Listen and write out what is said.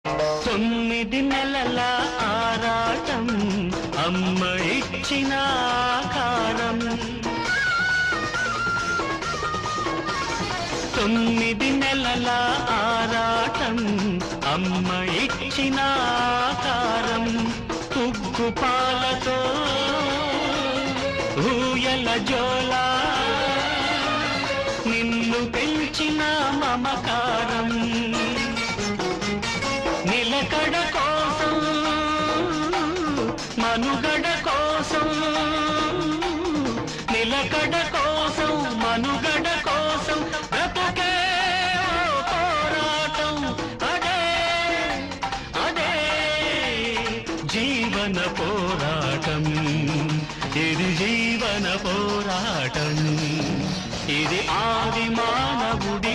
9 నెలల ఆరాటం అమ్మ ఇచ్చిన ఆకారం. 9 నెలల ఆరాటం అమ్మ ఇచ్చిన ఆకారం. ఉగ్గు పాలతో ఊయల జోలా నిన్ను పెంచిన మమకారం. నిలకడ కోసం మనుగడ కోసం, నిలకడ కోసం మనుగడ కోసం బ్రతుకే పోరాటం. అదే అదే జీవన పోరాటం. ఇది జీవన పోరాటం. ఇది ఆది మానవుడి